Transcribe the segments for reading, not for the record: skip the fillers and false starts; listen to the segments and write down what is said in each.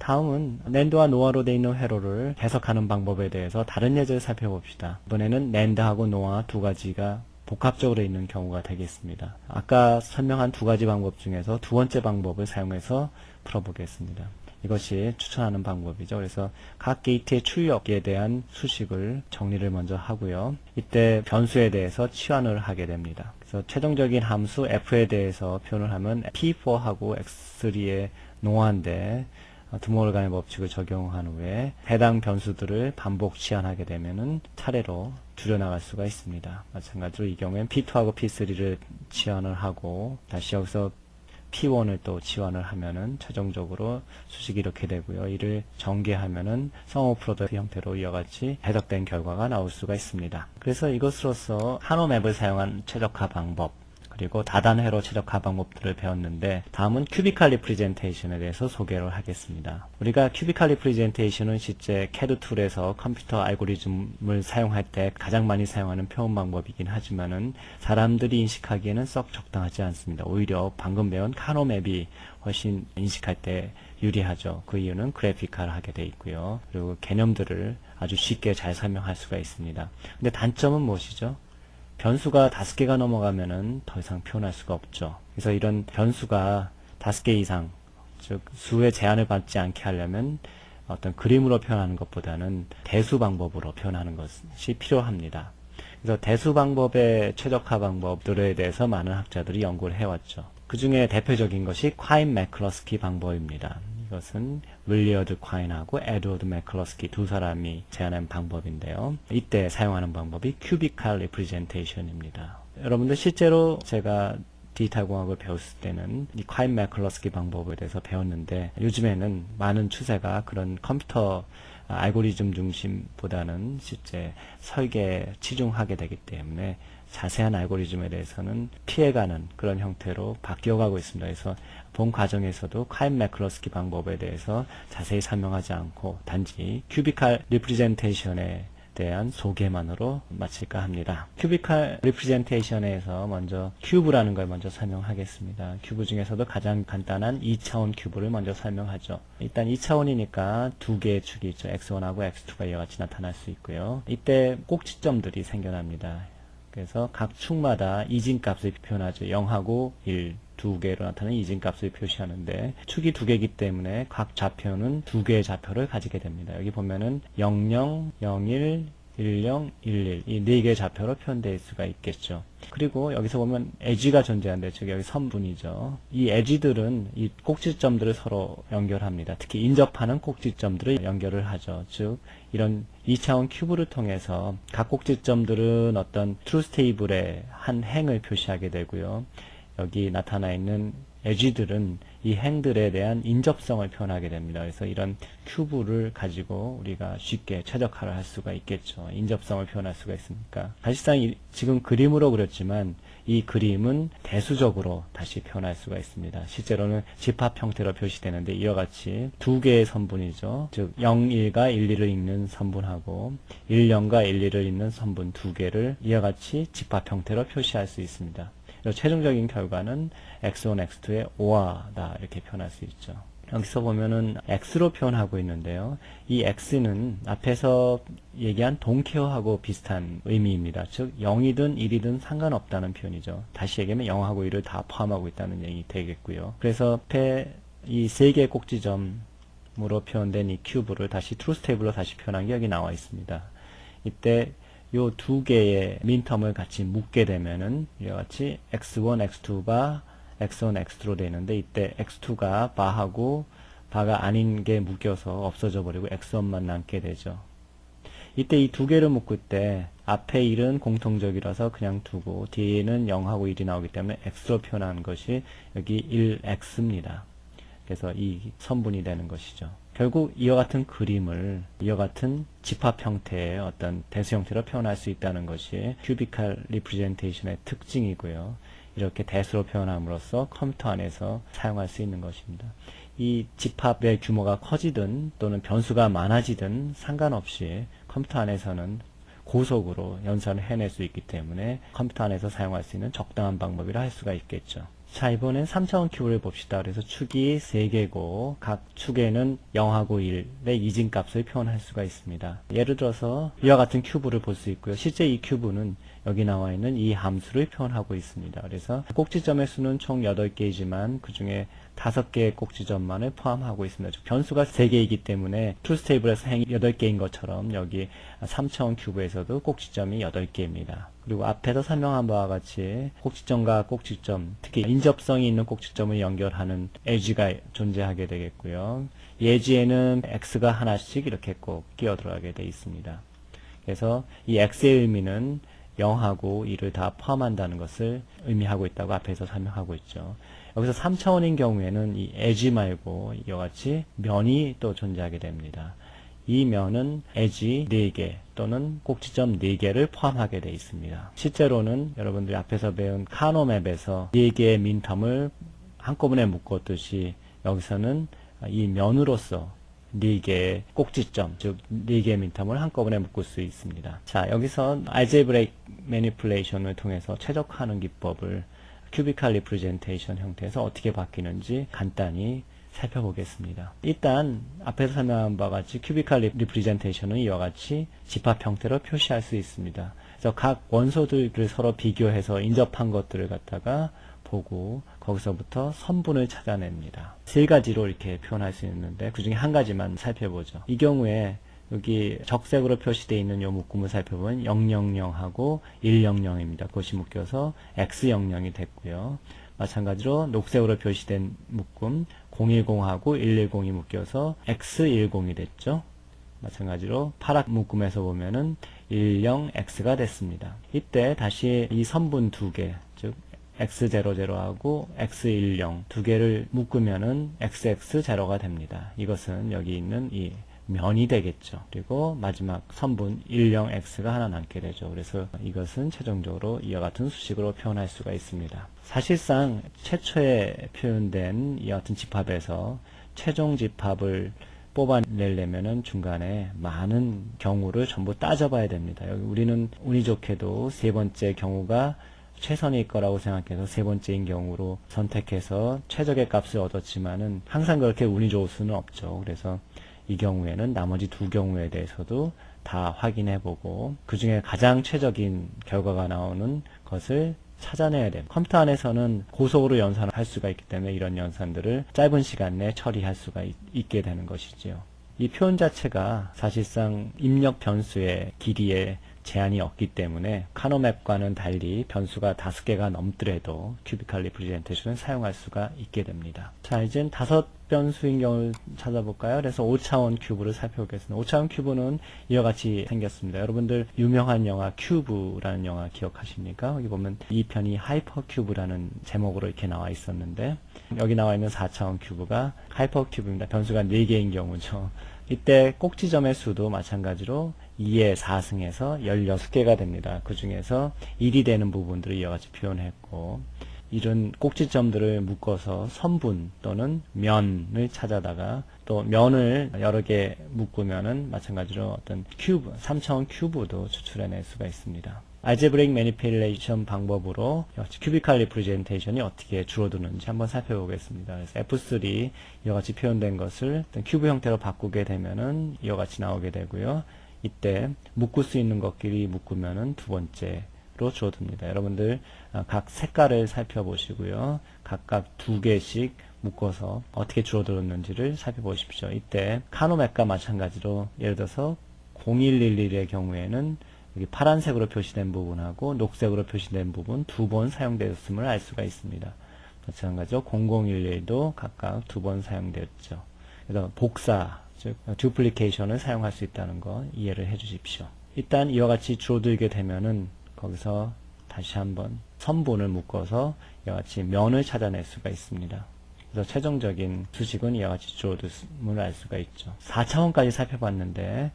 다음은 낸드와 노아로 되어 있는 회로를 해석하는 방법에 대해서 다른 예제를 살펴봅시다. 이번에는 낸드하고 노아 두 가지가 복합적으로 있는 경우가 되겠습니다. 아까 설명한 두 가지 방법 중에서 두 번째 방법을 사용해서 풀어보겠습니다. 이것이 추천하는 방법이죠. 그래서 각 게이트의 출력에 대한 수식을 정리를 먼저 하고요. 이때 변수에 대해서 치환을 하게 됩니다. 그래서 최종적인 함수 f에 대해서 표현을 하면 p4하고 x3의 노아인데 드모르간의 법칙을 적용한 후에 해당 변수들을 반복 치환하게 되면은 차례로 줄여나갈 수가 있습니다. 마찬가지로 이 경우엔 P2하고 P3를 치환을 하고 다시 여기서 P1을 또 치환을 하면은 최종적으로 수식이 이렇게 되고요. 이를 전개하면은 sum of product 형태로 이와 같이 해석된 결과가 나올 수가 있습니다. 그래서 이것으로서 한호 맵을 사용한 최적화 방법 그리고 다단회로 최적화 방법들을 배웠는데 다음은 큐비컬 리프레젠테이션에 대해서 소개를 하겠습니다. 우리가 큐비컬 리프레젠테이션은 실제 CAD 툴에서 컴퓨터 알고리즘을 사용할 때 가장 많이 사용하는 표현 방법이긴 하지만은 사람들이 인식하기에는 썩 적당하지 않습니다. 오히려 방금 배운 카노 맵이 훨씬 인식할 때 유리하죠. 그 이유는 그래픽화를 되어 있고요. 그리고 개념들을 아주 쉽게 잘 설명할 수가 있습니다. 근데 단점은 무엇이죠? 변수가 5개가 넘어가면은 더 이상 표현할 수가 없죠. 그래서 이런 변수가 5개 이상, 즉 수의 제한을 받지 않게 하려면 어떤 그림으로 표현하는 것보다는 대수 방법으로 표현하는 것이 필요합니다. 그래서 대수 방법의 최적화 방법들에 대해서 많은 학자들이 연구를 해왔죠. 그 중에 대표적인 것이 콰인 매클러스키 방법입니다. 이것은 윌리어드 콰인하고 에드워드 매클러스키 두 사람이 제안한 방법인데요. 이때 사용하는 방법이 큐비컬 리프레젠테이션입니다. 여러분들 실제로 제가 디지털 공학을 배웠을 때는 이 콰인 매클러스키 방법에 대해서 배웠는데 요즘에는 많은 추세가 그런 컴퓨터 알고리즘 중심보다는 실제 설계에 치중하게 되기 때문에 자세한 알고리즘에 대해서는 피해가는 그런 형태로 바뀌어가고 있습니다. 그래서 본 과정에서도 콰인 매클러스키 방법에 대해서 자세히 설명하지 않고 단지 큐비컬 리프레젠테이션에 대한 소개만으로 마칠까 합니다. 큐비컬 리프레젠테이션에서 먼저 큐브라는 걸 먼저 설명하겠습니다. 큐브 중에서도 가장 간단한 2차원 큐브를 먼저 설명하죠. 일단 2차원이니까 두 개의 축이 있죠. x1하고 x2가 이와 같이 나타날 수 있고요. 이때 꼭지점들이 생겨납니다. 그래서 각 축마다 이진값을 표현하죠. 0하고 1 두 개로 나타나는 이진값을 표시하는데 축이 두 개이기 때문에 각 좌표는 두 개의 좌표를 가지게 됩니다. 여기 보면은 00, 01, 10, 11 이 네 개의 좌표로 표현될 수가 있겠죠. 그리고 여기서 보면 에지가 존재하는데 즉 여기 선분이죠. 이 에지들은 이 꼭지점들을 서로 연결합니다. 특히 인접하는 꼭지점들을 연결을 하죠. 즉 이런 2차원 큐브를 통해서 각 꼭지점들은 어떤 트루스 테이블의 한 행을 표시하게 되고요. 여기 나타나 있는 에지들은 이 행들에 대한 인접성을 표현하게 됩니다. 그래서 이런 큐브를 가지고 우리가 쉽게 최적화를 할 수가 있겠죠. 인접성을 표현할 수가 있으니까. 사실상 지금 그림으로 그렸지만 이 그림은 대수적으로 다시 표현할 수가 있습니다. 실제로는 집합 형태로 표시되는데 이와 같이 두 개의 선분이죠. 즉 01과 12를 읽는 선분하고 10과 12를 읽는 선분 두 개를 이와 같이 집합 형태로 표시할 수 있습니다. 최종적인 결과는 x1, x2의 오화다 이렇게 표현할 수 있죠. 여기서 보면은 x로 표현하고 있는데요. 이 x는 앞에서 얘기한 동케어하고 비슷한 의미입니다. 즉 0이든 1이든 상관없다는 표현이죠. 다시 얘기하면 0하고 1을 다 포함하고 있다는 얘기 되겠고요. 그래서 앞에 이 세 개의 꼭지점으로 표현된 이 큐브를 다시 트루스 테이블로 다시 표현한 게 여기 나와 있습니다. 이때 요 두 개의 민텀을 같이 묶게 되면은 이와 같이 x1, x2바 x1, x2로 되어 있는데 이때 x2가 바하고 바가 아닌 게 묶여서 없어져 버리고 x1만 남게 되죠. 이때 이 두 개를 묶을 때 앞에 1은 공통적이라서 그냥 두고 뒤에는 0하고 1이 나오기 때문에 x로 표현한 것이 여기 1x입니다. 그래서 이 선분이 되는 것이죠. 결국 이와 같은 그림을 이와 같은 집합 형태의 어떤 대수 형태로 표현할 수 있다는 것이 큐비컬 리프레젠테이션의 특징이고요. 이렇게 대수로 표현함으로써 컴퓨터 안에서 사용할 수 있는 것입니다. 이 집합의 규모가 커지든 또는 변수가 많아지든 상관없이 컴퓨터 안에서는 고속으로 연산을 해낼 수 있기 때문에 컴퓨터 안에서 사용할 수 있는 적당한 방법이라 할 수가 있겠죠. 자, 이번엔 3차원 큐브를 봅시다. 그래서 축이 3개고 각 축에는 0하고 1의 이진값을 표현할 수가 있습니다. 예를 들어서 이와 같은 큐브를 볼 수 있고요. 실제 이 큐브는 여기 나와 있는 이 함수를 표현하고 있습니다. 그래서 꼭지점의 수는 총 8개이지만 그 중에 5개의 꼭지점만을 포함하고 있습니다. 즉 변수가 3개이기 때문에 트루스 테이블에서 행이 8개인 것처럼 여기 3차원 큐브에서도 꼭지점이 8개입니다. 그리고 앞에서 설명한 바와 같이 꼭지점과 꼭지점, 특히 인접성이 있는 꼭지점을 연결하는 에지가 존재하게 되겠고요. 이 에지에는 x가 하나씩 이렇게 꼭 끼어 들어가게 되어 있습니다. 그래서 이 x의 의미는 0하고 1을 다 포함한다는 것을 의미하고 있다고 앞에서 설명하고 있죠. 여기서 3차원인 경우에는 이 에지 말고 이와 같이 면이 또 존재하게 됩니다. 이 면은 에지 4개 또는 꼭지점 4개를 포함하게 되어 있습니다. 실제로는 여러분들이 앞에서 배운 카노맵에서 4개의 민텀을 한꺼번에 묶었듯이 여기서는 이 면으로서 4개의 꼭지점, 즉 4개의 민텀을 한꺼번에 묶을 수 있습니다. 자, 여기서 알제브레이크 매니플레이션을 통해서 최적화하는 기법을 큐비컬 리프레젠테이션 형태에서 어떻게 바뀌는지 간단히 살펴보겠습니다. 일단 앞에서 설명한 바와 같이 큐비컬 리프레젠테이션은 이와 같이 집합 형태로 표시할 수 있습니다. 그래서 각 원소들을 서로 비교해서 인접한 것들을 갖다가 보고 거기서부터 선분을 찾아냅니다. 3가지로 이렇게 표현할 수 있는데 그 중에 한 가지만 살펴보죠. 이 경우에 여기 적색으로 표시되어 있는 이 묶음을 살펴보면 000하고 100입니다. 그것이 묶여서 X00이 됐고요. 마찬가지로 녹색으로 표시된 묶음 010하고 110이 묶여서 X10이 됐죠. 마찬가지로 파란 묶음에서 보면은 10X가 됐습니다. 이때 다시 이 선분 2개, 즉 X00하고 X10 두 개를 묶으면은 XX0가 됩니다. 이것은 여기 있는 이 면이 되겠죠. 그리고 마지막 선분 10X가 하나 남게 되죠. 그래서 이것은 최종적으로 이와 같은 수식으로 표현할 수가 있습니다. 사실상 최초에 표현된 이와 같은 집합에서 최종 집합을 뽑아내려면은 중간에 많은 경우를 전부 따져봐야 됩니다. 여기 우리는 운이 좋게도 3번째 경우가 최선일 거라고 생각해서 3번째인 경우로 선택해서 최적의 값을 얻었지만은 항상 그렇게 운이 좋을 수는 없죠. 그래서 이 경우에는 나머지 2경우에 대해서도 다 확인해보고 그 중에 가장 최적인 결과가 나오는 것을 찾아내야 됩니다. 컴퓨터 안에서는 고속으로 연산을 할 수가 있기 때문에 이런 연산들을 짧은 시간 내에 처리할 수가 있게 되는 것이지요. 이 표현 자체가 사실상 입력 변수의 길이에 제한이 없기 때문에 카노맵과는 달리 변수가 5개가 넘더라도 큐비컬 리프레젠테이션을 사용할 수가 있게 됩니다. 자, 이젠 5변수인 경우를 찾아볼까요? 그래서 5차원 큐브를 살펴보겠습니다. 5차원 큐브는 이와 같이 생겼습니다. 여러분들 유명한 영화 큐브라는 영화 기억하십니까? 여기 보면 이 편이 하이퍼 큐브라는 제목으로 이렇게 나와 있었는데 여기 나와 있는 4차원 큐브가 하이퍼 큐브입니다. 변수가 4개인 경우죠. 이때 꼭지점의 수도 마찬가지로 2의 4승에서 16개가 됩니다. 그 중에서 1이 되는 부분들을 이와 같이 표현했고 이런 꼭지점들을 묶어서 선분 또는 면을 찾아다가 또 면을 여러 개 묶으면은 마찬가지로 어떤 큐브, 3차원 큐브도 추출해낼 수가 있습니다. 알제브레이크 매니플레이션 방법으로 큐비컬 리프레젠테이션이 어떻게 줄어드는지 한번 살펴보겠습니다. 그래서 F3 이와 같이 표현된 것을 큐브 형태로 바꾸게 되면은 이와 같이 나오게 되고요. 이때 묶을 수 있는 것끼리 묶으면은 2번째로 줄어듭니다. 여러분들 각 색깔을 살펴보시고요. 각각 2개씩 묶어서 어떻게 줄어들었는지를 살펴보십시오. 이때 카노맵과 마찬가지로 예를 들어서 0111의 경우에는 여기 파란색으로 표시된 부분하고 녹색으로 표시된 부분 2번 사용되었음을 알 수가 있습니다. 마찬가지로 0011도 각각 2번 사용되었죠. 그래서 복사, 즉 듀플리케이션을 사용할 수 있다는 거 이해를 해 주십시오. 일단 이와 같이 줄어들게 되면은 거기서 다시 한번 선분을 묶어서 이와 같이 면을 찾아낼 수가 있습니다. 그래서 최종적인 수식은 이와 같이 줄어들음을 알 수가 있죠. 4차원까지 살펴봤는데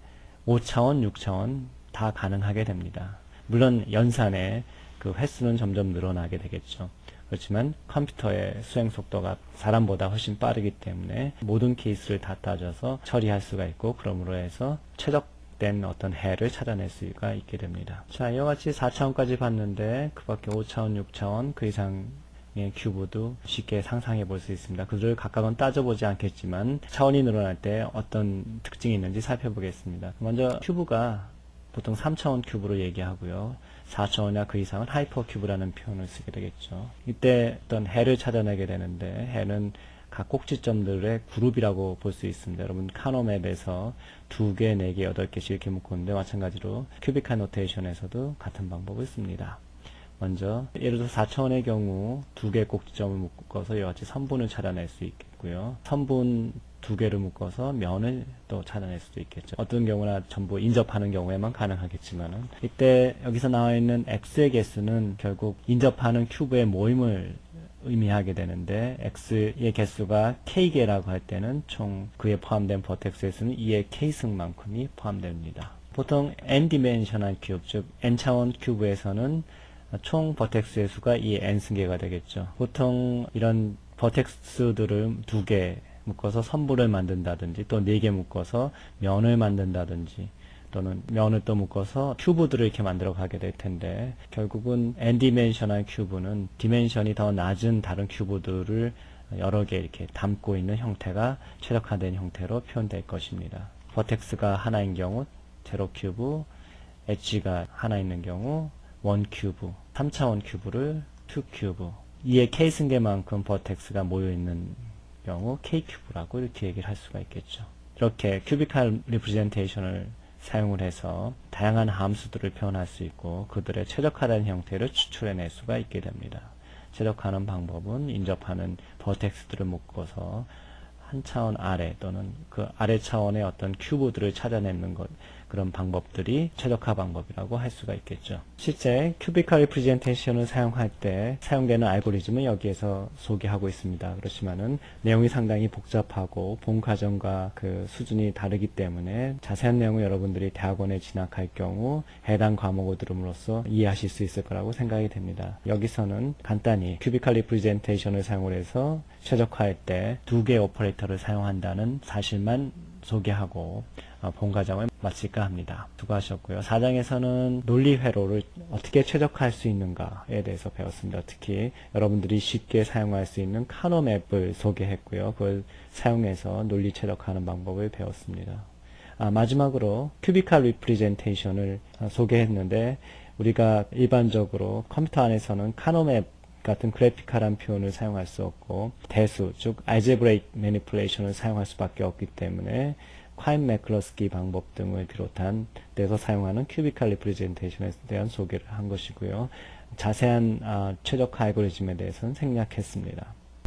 5차원, 6차원 다 가능하게 됩니다. 물론 연산의 그 횟수는 점점 늘어나게 되겠죠. 그렇지만 컴퓨터의 수행 속도가 사람보다 훨씬 빠르기 때문에 모든 케이스를 다 따져서 처리할 수가 있고 그러므로 해서 최적된 어떤 해를 찾아낼 수가 있게 됩니다. 자, 이와 같이 4차원까지 봤는데 그 밖에 5차원, 6차원 그 이상 큐브도 쉽게 상상해 볼 수 있습니다. 그들을 각각은 따져보지 않겠지만 차원이 늘어날 때 어떤 특징이 있는지 살펴보겠습니다. 먼저 큐브가 보통 3차원 큐브로 얘기하고요. 4차원이나 그 이상은 하이퍼 큐브라는 표현을 쓰게 되겠죠. 이때 어떤 해를 찾아내게 되는데 해는 각 꼭지점들의 그룹이라고 볼 수 있습니다. 여러분 카노맵에서 2개, 4개, 8개씩 이렇게 묶었는데 마찬가지로 큐비칼 노테이션에서도 같은 방법을 씁니다. 먼저 예를 들어 4차원의 경우 2개의 꼭지점을 묶어서 이와 같이 선분을 찾아낼 수 있겠고요. 선분 2개를 묶어서 면을 또 찾아낼 수도 있겠죠. 어떤 경우나 전부 인접하는 경우에만 가능하겠지만은 이때 여기서 나와 있는 x의 개수는 결국 인접하는 큐브의 모임을 의미하게 되는데 x의 개수가 k개라고 할 때는 총 그에 포함된 버텍스의 수는 2의 k승만큼이 포함됩니다. 보통 n디멘셔널 큐브, 즉 n차원 큐브에서는 총 버텍스의 수가 2의 n승계가 되겠죠. 보통 이런 버텍스들을 2개 묶어서 선분을 만든다든지 또 4개 묶어서 면을 만든다든지 또는 면을 또 묶어서 큐브들을 이렇게 만들어 가게 될 텐데 결국은 n디멘셔널 큐브는 디멘션이 더 낮은 다른 큐브들을 여러 개 이렇게 담고 있는 형태가 최적화된 형태로 표현될 것입니다. 버텍스가 하나인 경우 제로 큐브, 엣지가 하나 있는 경우 원 큐브, 3차원 큐브를 2 큐브, 2의 k승계만큼 버텍스가 모여있는 경우 k큐브라고 이렇게 얘기를 할 수가 있겠죠. 이렇게 큐비칼 리프레젠테이션을 사용을 해서 다양한 함수들을 표현할 수 있고 그들의 최적화된 형태를 추출해낼 수가 있게 됩니다. 최적화하는 방법은 인접하는 버텍스들을 묶어서 한 차원 아래 또는 그 아래 차원의 어떤 큐브들을 찾아내는 것, 그런 방법들이 최적화 방법이라고 할 수가 있겠죠. 실제 큐비컬 리프레젠테이션을 사용할 때 사용되는 알고리즘은 여기에서 소개하고 있습니다. 그렇지만은 내용이 상당히 복잡하고 본 과정과 그 수준이 다르기 때문에 자세한 내용을 여러분들이 대학원에 진학할 경우 해당 과목을 들음으로써 이해하실 수 있을 거라고 생각이 됩니다. 여기서는 간단히 큐비컬 리프레젠테이션을 사용을 해서 최적화할 때 2개의 오퍼레이터를 사용한다는 사실만 소개하고 본 과정을 마칠까 합니다. 수고하셨고요. 4장에서는 논리 회로를 어떻게 최적화할 수 있는가에 대해서 배웠습니다. 특히 여러분들이 쉽게 사용할 수 있는 카노맵을 소개했고요. 그걸 사용해서 논리 최적화하는 방법을 배웠습니다. 마지막으로 큐비칼 리프레젠테이션을 소개했는데 우리가 일반적으로 컴퓨터 안에서는 카노맵 같은 그래피컬한 표현을 사용할 수 없고 대수, 즉 알제브레이크 매니플레이션을 사용할 수밖에 없기 때문에 콰인 매클러스키 방법 등을 비롯한 데서 사용하는 큐비칼 리프레젠테이션에 대한 소개를 한 것이고요. 자세한 최적화 알고리즘에 대해서는 생략했습니다.